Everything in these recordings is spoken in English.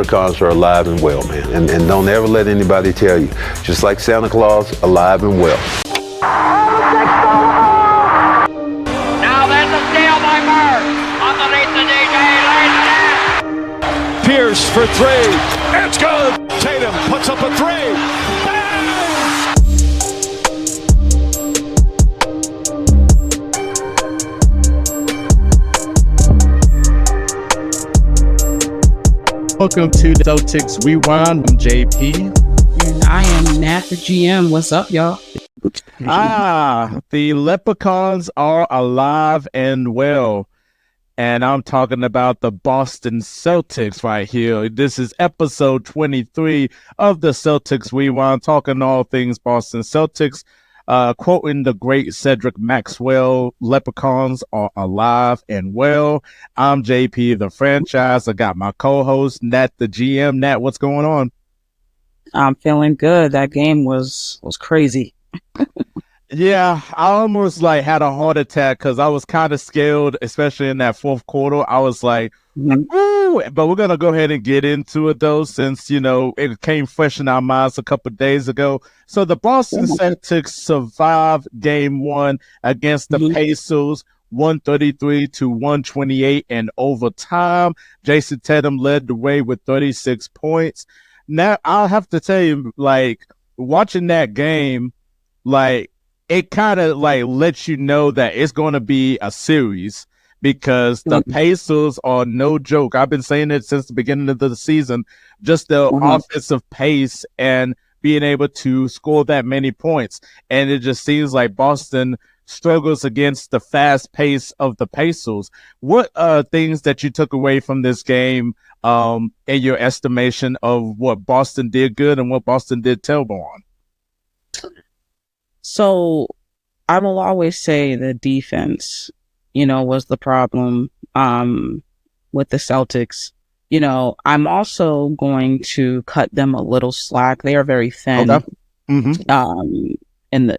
leprechauns are alive and well, man. And don't ever let anybody tell you. Just like Santa Claus, alive and well. Now there's a steal by Bird. Underneath the DJ, lays it in. Pierce for three. It's good. Tatum puts up a three. Welcome to the Celtics Rewind. I'm JP. And I am Nat The GM. What's up, y'all? The leprechauns are alive and well. And I'm talking about the Boston Celtics right here. This is episode 23 of the Celtics Rewind, talking all things Boston Celtics. Quoting the great Cedric Maxwell, leprechauns are alive and well. I'm JP, the franchise. I got my co-host, Nat The GM. Nat, what's going on? I'm feeling good. That game was crazy. Yeah, I almost had a heart attack because I was kind of scared, especially in that fourth quarter. I was like, ooh, but we're going to go ahead and get into it, though, since, it came fresh in our minds a couple of days ago. So the Boston Celtics survived game one against the Pacers, 133-128 in overtime. Jason Tatum led the way with 36 points. Now, I'll have to tell you, watching that game, it kind of lets you know that it's going to be a series because the Pacers are no joke. I've been saying it since the beginning of the season, just the offensive pace and being able to score that many points. And it just seems like Boston struggles against the fast pace of the Pacers. What things that you took away from this game in your estimation of what Boston did good and what Boston did terrible on? So I will always say the defense, was the problem with the Celtics. I'm also going to cut them a little slack. They are very thin. Okay.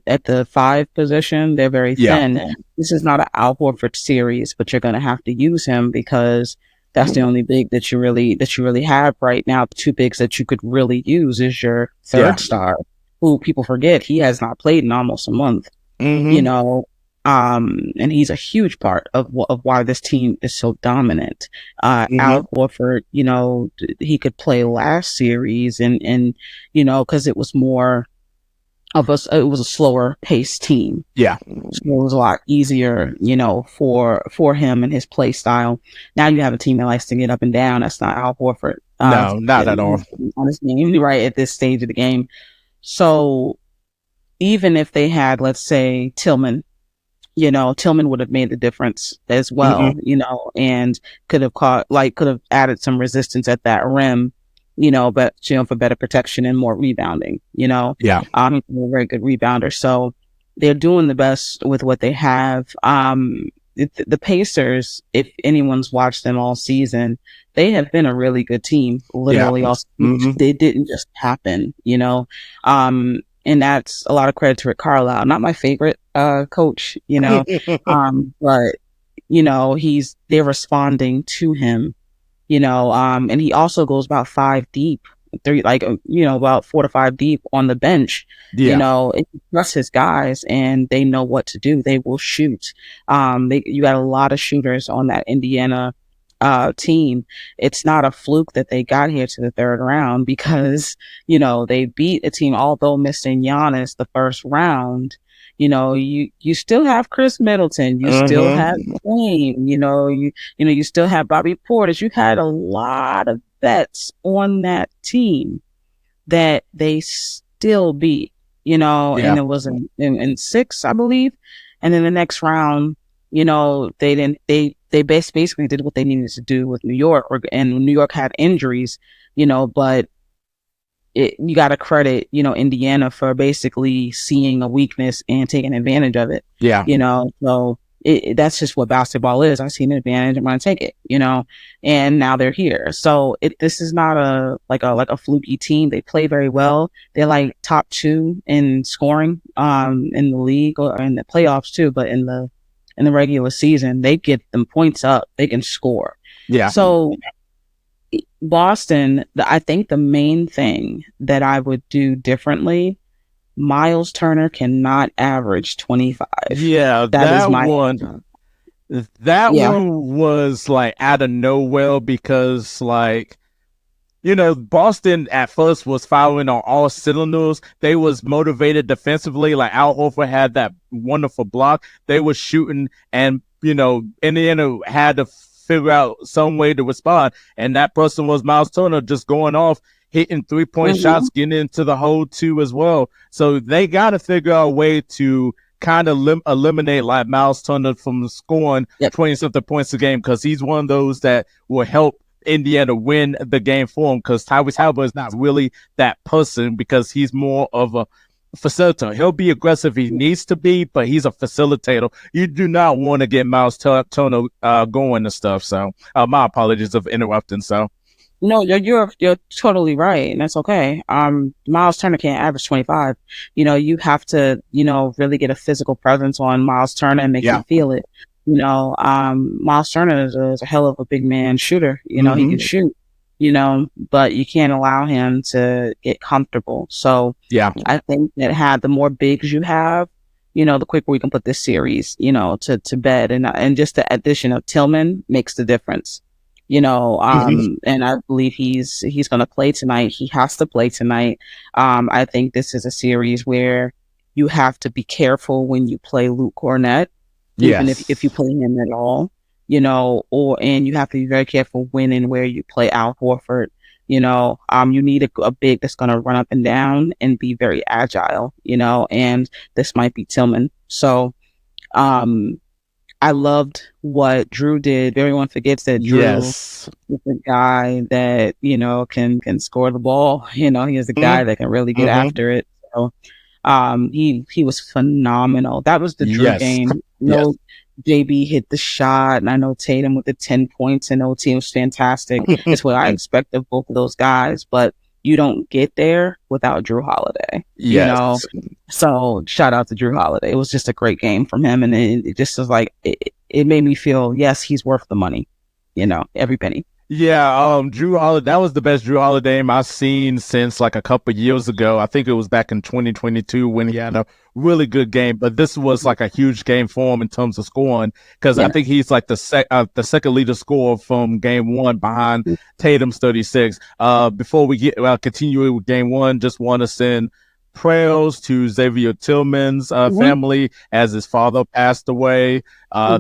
At the 5 position, they're very thin. Yeah. This is not an Al Horford series, but you're going to have to use him because that's the only big that you really have right now. The 2 bigs that you could really use is your third star, who people forget he has not played in almost a month. And he's a huge part of why this team is so dominant. Al Horford, he could play last series and because it was more of it was a slower paced team. Yeah. So it was a lot easier, for him and his play style. Now you have a team that likes to get up and down. That's not Al Horford. No, not at all. On his game, right at this stage of the game. So even if they had, let's say, Tillman, Tillman would have made the difference as well, and could have added some resistance at that rim, but, for better protection and more rebounding, Yeah. He's a very good rebounder. So they're doing the best with what they have. The Pacers, if anyone's watched them all season, they have been a really good team. Literally, all they didn't just happen, and that's a lot of credit to Rick Carlisle. Not my favorite coach, but they're responding to him, and he also goes about 5 deep. About 4 to 5 deep on the bench. He trusts his guys and they know what to do. They will shoot. You got a lot of shooters on that Indiana team. It's not a fluke that they got here to the 3rd round because, they beat a team, although missing Giannis the first round. You still have Chris Middleton. You still have Wayne. You still have Bobby Portis. You had a lot of vets on that team that they still beat, and it was in 6, I believe. And then the next round, they basically did what they needed to do with New York, and New York had injuries, but you got to credit, Indiana for basically seeing a weakness and taking advantage of it. Yeah. So that's just what basketball is. I see an advantage, I'm going to take it, and now they're here. So this is not a fluky team. They play very well. They're top 2 in scoring, in the league or in the playoffs too, but in the regular season, they get them points up. They can score. Yeah. So Boston, I think the main thing that I would do differently, Miles Turner cannot average 25. Yeah, That is my that yeah. one was like out of nowhere because like, Boston at first was firing on all cylinders. They was motivated defensively. Like Al Horford had that wonderful block. They were shooting, and Indiana had to figure out some way to respond. And that person was Miles Turner, just going off, hitting 3-point Mhm. shots, getting into the hole too as well. So they got to figure out a way to kind of eliminate like Miles Turner from scoring Yep. 20 something points a game, because he's one of those that will help Indiana win the game for him, because Tyrese Halliburton is not really that person, because he's more of a facilitator. He'll be aggressive if he needs to be, but he's a facilitator. You do not want to get Miles Turner going and stuff. So my apologies of interrupting. So No, you're totally right, and that's okay. Miles Turner can't average 25. You have to, really get a physical presence on Miles Turner and make him feel it. Miles Turner is a hell of a big man shooter. He can shoot, but you can't allow him to get comfortable. So yeah, I think that the more bigs you have, the quicker we can put this series, to bed. And just the addition of Tillman makes the difference. And I believe he's going to play tonight. He has to play tonight. I think this is a series where you have to be careful when you play Luke Cornett, even if you play him at all, and you have to be very careful when and where you play Al Horford. You need a big that's going to run up and down and be very agile, and this might be Tillman. So, I loved what Drew did. Everyone forgets that Drew is the guy that, can score the ball. He is the guy that can really get after it. So, he was phenomenal. That was the Drew game. JB hit the shot, and I know Tatum with the 10 points and OT was fantastic. It's what I expect of both of those guys, but you don't get there without Drew Holiday. So shout out to Drew Holiday. It was just a great game from him, and it just was like it made me feel, yes, he's worth the money, every penny. Yeah, Drew Holiday, that was the best Drew Holiday game I've seen since like a couple years ago. I think it was back in 2022 when he had a really good game, but this was like a huge game for him in terms of scoring, because I think he's like the second leader scorer from game one behind Tatum's 36. Before we continue with game one, just want to send prayers to Xavier Tillman's family, as his father passed away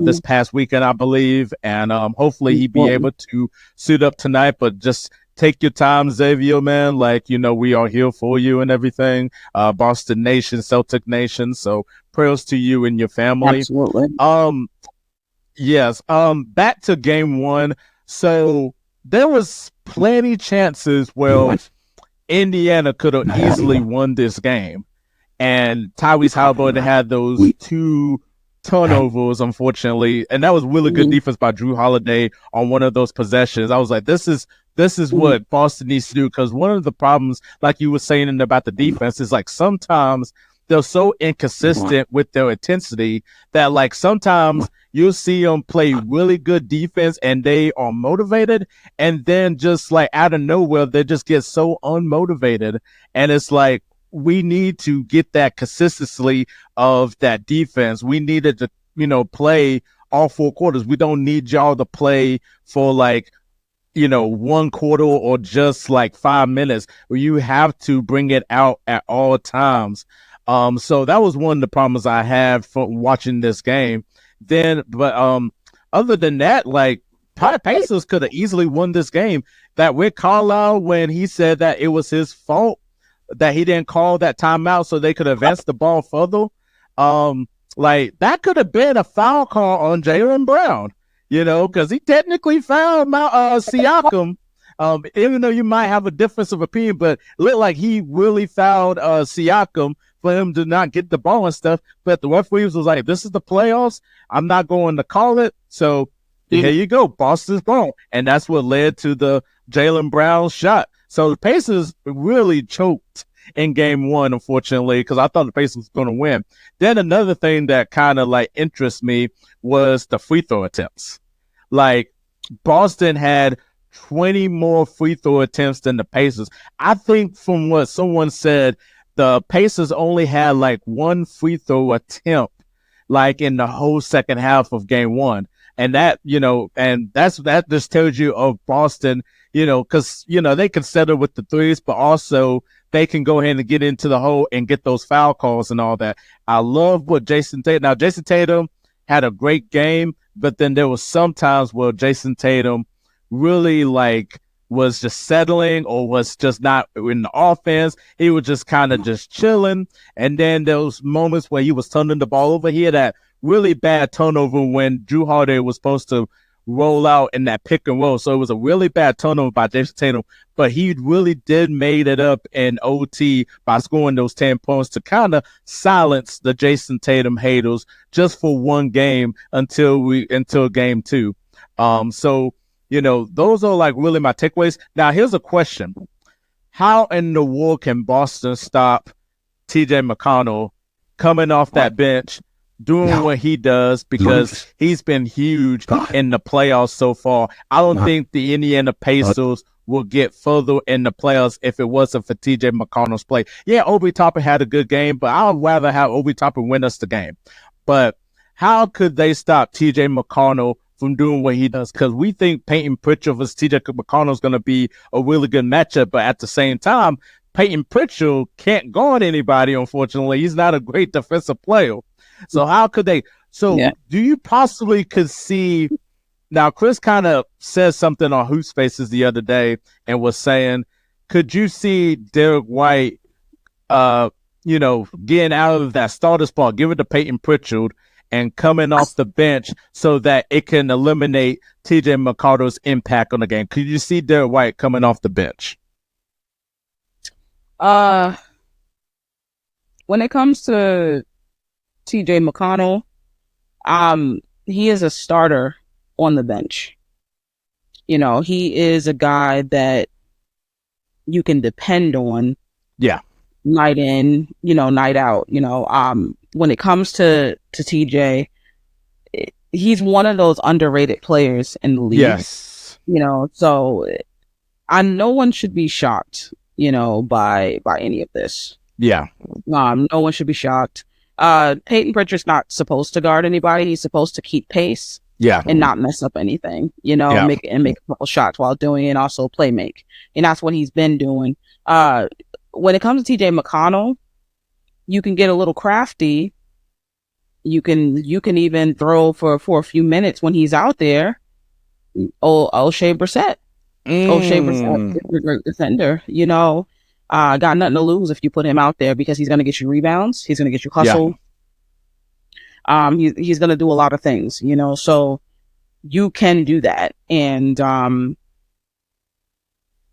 this past weekend, I believe, and hopefully he be able to suit up tonight. But just take your time, Xavier, man. Like, we are here for you and everything. Boston Nation, Celtic Nation. So prayers to you and your family. Absolutely. Yes. Back to game one. So there was plenty chances where Indiana could have easily won this game, and Tyrese Halliburton had those 2 turnovers, unfortunately, and that was really good defense by Drew Holiday on one of those possessions. I was like, this is what Boston needs to do, because one of the problems, like you were saying about the defense, is like sometimes they're so inconsistent with their intensity that like sometimes you'll see them play really good defense and they are motivated, and then just like out of nowhere they just get so unmotivated, and it's like we need to get that consistency of that defense. We needed to play all 4 quarters. We don't need y'all to play for like 1 quarter or just like 5 minutes. You have to bring it out at all times. So that was one of the problems I had from watching this game. But other than that, like Pacers could have easily won this game. That with Carlisle, when he said that it was his fault that he didn't call that timeout so they could advance the ball further, like that could have been a foul call on Jaylen Brown, because he technically fouled Siakam. Even though you might have a difference of opinion, but it looked like he really fouled Siakam for him to not get the ball and stuff. But the referees was like, this is the playoffs. I'm not going to call it. So here you go. Boston's wrong. And that's what led to the Jaylen Brown shot. So the Pacers really choked in game one, unfortunately, because I thought the Pacers was going to win. Then another thing that kind of like interests me was the free throw attempts. Like Boston had 20 more free throw attempts than the Pacers. I think from what someone said, the Pacers only had like one free throw attempt like in the whole second half of game one. And that, that just tells you of Boston, because, they can settle with the threes, but also they can go ahead and get into the hole and get those foul calls and all that. I love what Jason Tatum had a great game, but then there was some times where Jason Tatum really was just settling or was just not in the offense. He was just kind of just chilling. And then there was moments where he was turning the ball over. He had that really bad turnover when Drew Holiday was supposed to roll out in that pick and roll. So it was a really bad turnover by Jason Tatum, but he really did made it up in OT by scoring those 10 points to kind of silence the Jason Tatum haters just for one game until game two. So, those are like really my takeaways. Now, here's a question. How in the world can Boston stop TJ McConnell coming off that bench, doing what he does, because he's been huge in the playoffs so far? I don't think the Indiana Pacers will get further in the playoffs if it wasn't for TJ McConnell's play. Yeah, Obi Toppin had a good game, but I would rather have Obi Toppin win us the game. But how could they stop TJ McConnell from doing what he does? Because we think Peyton Pritchard versus TJ McConnell is going to be a really good matchup, but at the same time, Peyton Pritchard can't guard anybody, unfortunately. He's not a great defensive player. So how could they? So do you possibly could see? Now, Chris kind of said something on Hoop Spaces the other day and was saying, could you see Derek White, getting out of that starter spot, give it to Peyton Pritchard, and coming off the bench so that it can eliminate TJ McConnell's impact on the game? Could you see Derek White coming off the bench? When it comes to TJ McConnell, he is a starter on the bench. He is a guy that you can depend on. Yeah. Night in, night out. When it comes to TJ, he's one of those underrated players in the league. Yes. So no one should be shocked, by any of this. Yeah. No one should be shocked. Peyton Pritchard's not supposed to guard anybody. He's supposed to keep pace. Yeah. And not mess up anything, make a couple shots while doing it, and also play make. And that's what he's been doing. When it comes to TJ McConnell, you can get a little crafty. You can even throw for a few minutes when he's out there. O'Shea Brissett. O'Shea Brissett is a great defender. Got nothing to lose if you put him out there, because he's going to get you rebounds. He's going to get you hustle. Yeah. He's going to do a lot of things, so you can do that. And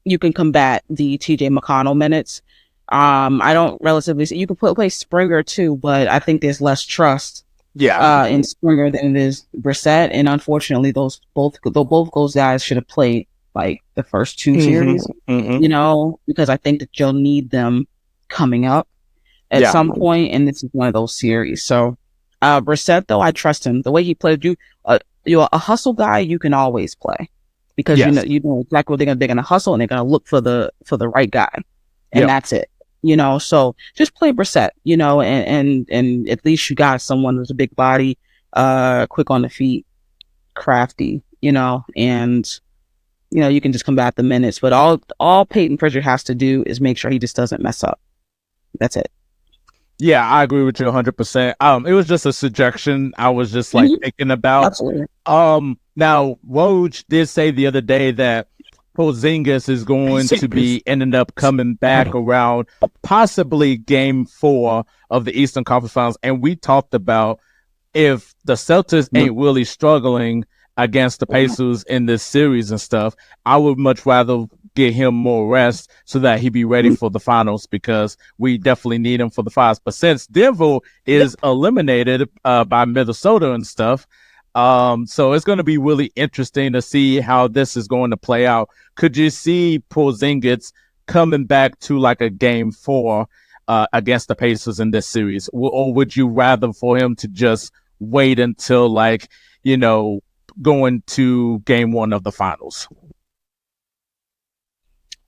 you can combat the TJ McConnell minutes. I don't relatively see, you can play Springer too, but I think there's less trust in Springer than it is Brissett. And unfortunately, both those guys should have played like the first two series, because I think that you'll need them coming up at some point, and this is one of those series. So Brissett, though, I trust him. The way he played, you're a hustle guy, you can always play, because you know exactly what they're gonna hustle, and they're gonna look for the right guy, and that's it. So just play Brissett, and at least you got someone with a big body, quick on the feet, crafty, and you can just combat the minutes. But all Peyton Pritchard has to do is make sure he just doesn't mess up. That's it. Yeah, I agree with you 100%. It was just a suggestion I was just thinking about. Absolutely. Now Woj did say the other day that Porzingis is going to be ending up coming back around possibly game 4 of the Eastern Conference Finals. And we talked about if the Celtics ain't really struggling against the Pacers in this series and stuff, I would much rather get him more rest so that he be ready for the finals, because we definitely need him for the finals. But since Denver is eliminated by Minnesota and stuff, so it's going to be really interesting to see how this is going to play out. Could you see Porzingis coming back to like a game 4 against the Pacers in this series? Or would you rather for him to just wait until going to game 1 of the finals?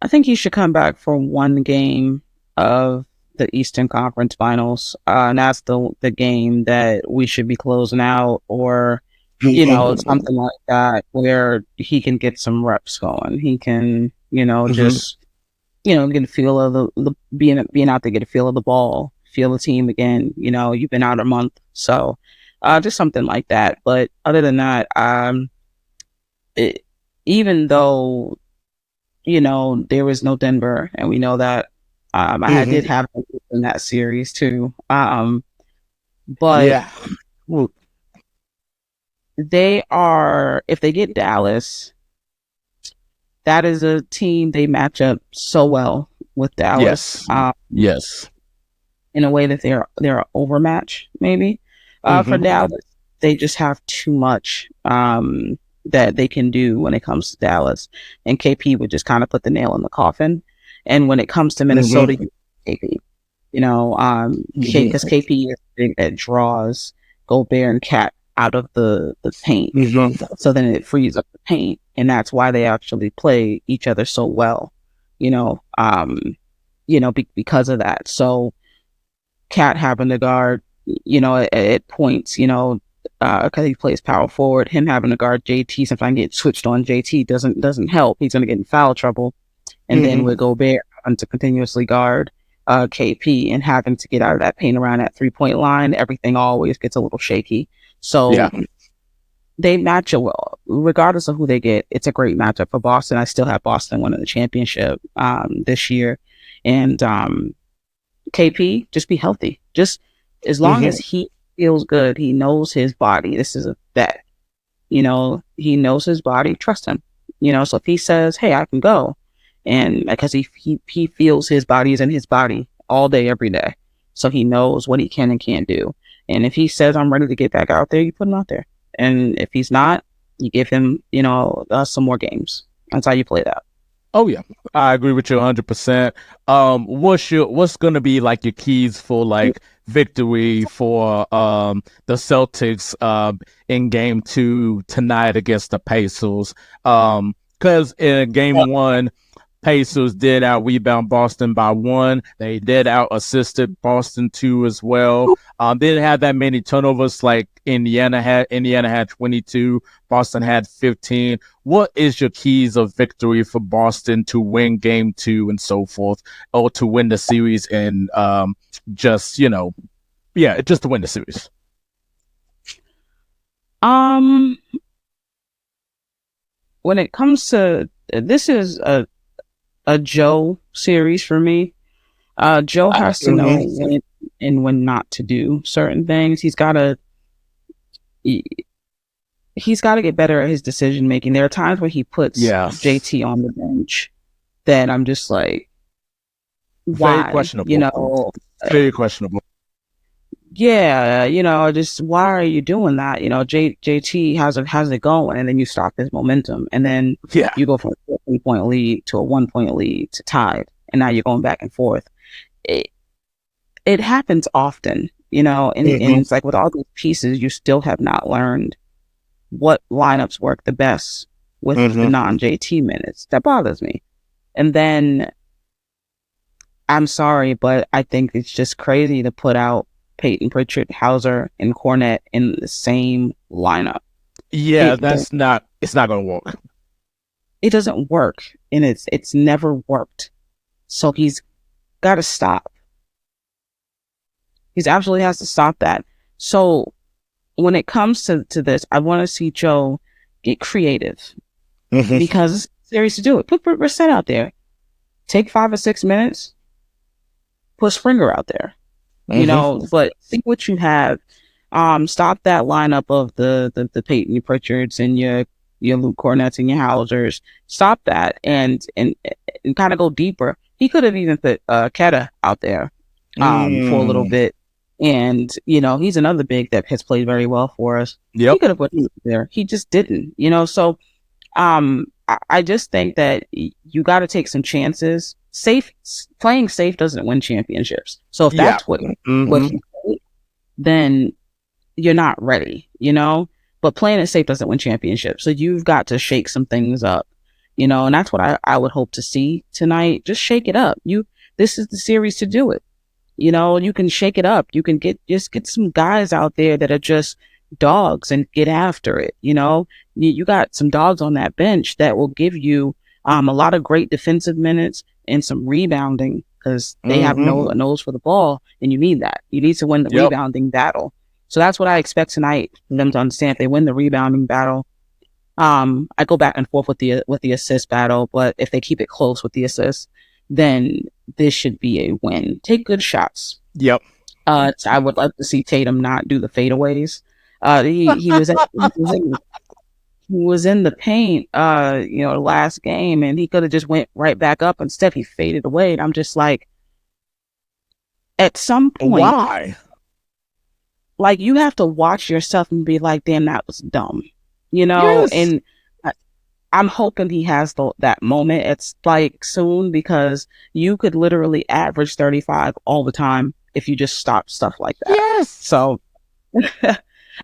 I think he should come back for one game of the Eastern Conference Finals. And that's the game that we should be closing out, or something like that, where he can get some reps going. He can, just get a feel of the being out there, get a feel of the ball, feel the team again. You've been out a month, so just something like that. But other than that, even though there was no Denver, and we know that I did have in that series too. But Yeah. they are, if they get Dallas, that is a team they match up so well with Dallas. Yes. Yes. In a way that they're an overmatch, maybe. For Dallas, they just have too much that they can do when it comes to Dallas, and KP would just kind of put the nail in the coffin. And when it comes to Minnesota, KP, because KP is big that draws Gobert and Cat out of the paint, so then it frees up the paint, and that's why they actually play each other so well, because of that. So Cat having to guard, at points, because he plays power forward, him having to guard JT, sometimes get switched on JT doesn't help. He's going to get in foul trouble. And then with Gobert having to continuously guard KP and having to get out of that paint around that 3-point line, everything always gets a little shaky. So they match up well. Regardless of who they get, it's a great matchup for Boston. I still have Boston winning the championship this year. And KP, just be healthy. Just as long as he feels good, he knows his body. This is a bet. He knows his body. Trust him. So if he says, "Hey, I can go," and because he feels his body is in his body all day, every day, so he knows what he can and can't do. And if he says, "I'm ready to get back out there," you put him out there. And if he's not, you give him, some more games. That's how you play that. Oh yeah, I agree with you 100%. What's gonna be like your keys for like victory for the Celtics in Game 2 tonight against the Pacers? Because in Game 1, Pacers did out rebound Boston by 1. They did out assisted Boston 2 as well. Didn't have that many turnovers like Indiana had. Indiana had 22. Boston had 15. What is your keys of victory for Boston to win Game 2 and so forth, or to win the series and just to win the series? When it comes to this is a Joe series for me. Joe has to know when and when not to do certain things. He's got to get better at his decision making. There are times where he puts JT on the bench that I'm just like, why? Very questionable. Very questionable. Yeah, just why are you doing that? JT has it going, and then you stop his momentum, and then you go from a 3-point lead to a 1-point lead to tied, and now you're going back and forth. It happens often, and it's like with all these pieces, you still have not learned what lineups work the best with the non-JT minutes. That bothers me. And then, I'm sorry, but I think it's just crazy to put out Peyton Pritchard, Hauser, and Cornette in the same lineup. Yeah, it's not going to work. It doesn't work, and it's never worked. So he's got to stop. He absolutely has to stop that. So when it comes to this, I want to see Joe get creative because it's serious to do it. Put Brissett out there. Take 5 or 6 minutes. Put Springer out there. But think what you have. Stop that lineup of the Peyton Pritchards and your Luke Cornettes and your Hausers. Stop that and kind of go deeper. He could have even put Keta out there for a little bit. And, he's another big that has played very well for us. Yep. He could have put him there. He just didn't, so I just think that you got to take some chances. Playing safe doesn't win championships. So if that's what then you're not ready, But playing it safe doesn't win championships. So you've got to shake some things up. And that's what I would hope to see tonight. Just shake it up. This is the series to do it. You can shake it up. You can get some guys out there that are just dogs and get after it. You got some dogs on that bench that will give you a lot of great defensive minutes and some rebounding, because they have a nose for the ball, and you need that. You need to win the rebounding battle. So that's what I expect tonight for them to understand. If they win the rebounding battle, I go back and forth with the assist battle, but if they keep it close with the assists, then this should be a win. Take good shots. Yep. I would like to see Tatum not do the fadeaways. He was in the paint, the last game, and he could have just went right back up. Instead, he faded away. And I'm just like, at some point, why? Like, you have to watch yourself and be like, damn, that was dumb, Yes. And I'm hoping he has that moment. It's like soon, because you could literally average 35 all the time if you just stop stuff like that. Yes. So,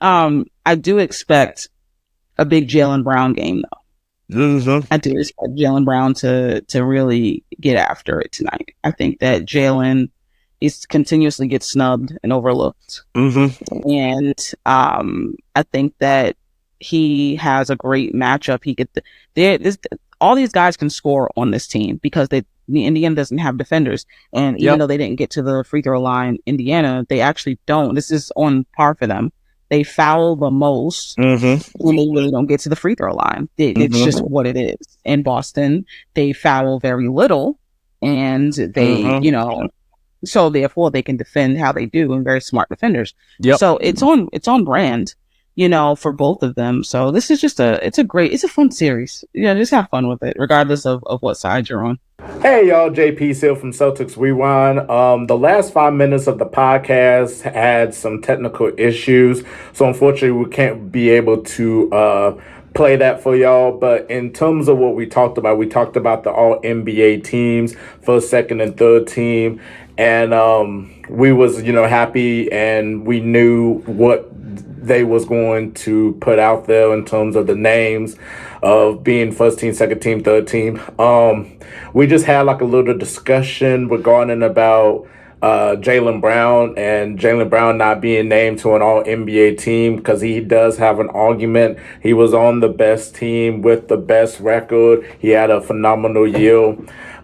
I do expect a big Jaylen Brown game, though. I do expect Jaylen Brown to really get after it tonight. I think that Jaylen continuously gets snubbed and overlooked. And I think that he has a great matchup. All these guys can score on this team because Indiana doesn't have defenders. And even though they didn't get to the free throw line, Indiana, they actually don't. This is on par for them. They foul the most when they really don't get to the free throw line. It's just what it is. In Boston, they foul very little, and they, so therefore they can defend how they do, and very smart defenders. Yep. So it's on brand, for both of them. So this is just it's a fun series. Just have fun with it, regardless of what side you're on. Hey y'all, JP Seal from Celtics Rewind. The last 5 minutes of the podcast had some technical issues, so unfortunately we can't be able to play that for y'all. But in terms of what we talked about the all NBA teams, first, second, and third team, and we was happy, and we knew what they was going to put out there in terms of the names of being first team, second team, third team. We just had like a little discussion regarding about Jaylen Brown, and Jaylen Brown not being named to an all NBA team, because he does have an argument. He was on the best team with the best record. He had a phenomenal year.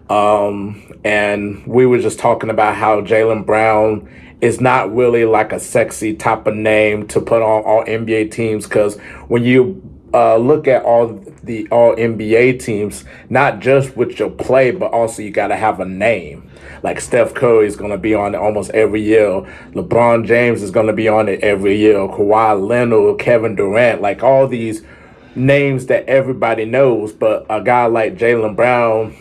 And we were just talking about how Jaylen Brown is not really like a sexy type of name to put on all NBA teams, because when you look at all the all NBA teams, not just with your play, but also you got to have a name. Like Steph Curry is going to be on it almost every year. LeBron James is going to be on it every year. Kawhi Leonard, Kevin Durant, like all these names that everybody knows. But a guy like Jaylen Brown,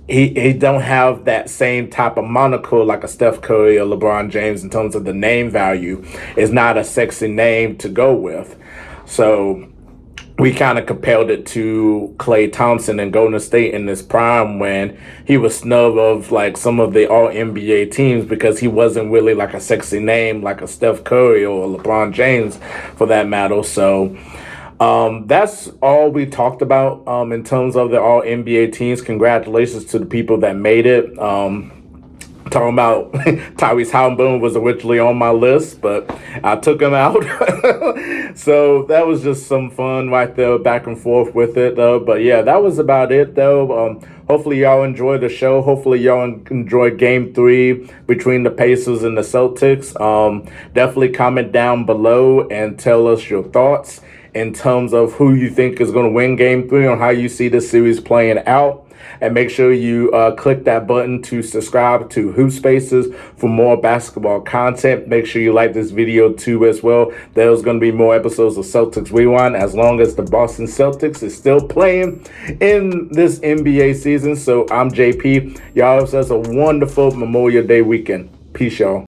he don't have that same type of moniker like a Steph Curry or LeBron James in terms of the name value. It's not a sexy name to go with. So we kind of compared it to Klay Thompson and Golden State in this prime, when he was snubbed of like some of the all NBA teams because he wasn't really like a sexy name like a Steph Curry or LeBron James for that matter. So that's all we talked about in terms of the all NBA teams. Congratulations to the people that made it. Talking about Tyrese Halliburton was originally on my list, but I took him out. So that was just some fun right there, back and forth with it. But yeah, that was about it though. Hopefully y'all enjoyed the show. Hopefully y'all enjoyed Game 3 between the Pacers and the Celtics. Definitely comment down below and tell us your thoughts in terms of who you think is going to win Game 3 and how you see this series playing out. And make sure you click that button to subscribe to Hoop Spaces for more basketball content. Make sure you like this video too as well. There's going to be more episodes of Celtics Rewind as long as the Boston Celtics is still playing in this NBA season. So I'm JP. Y'all have a wonderful Memorial Day weekend. Peace, y'all.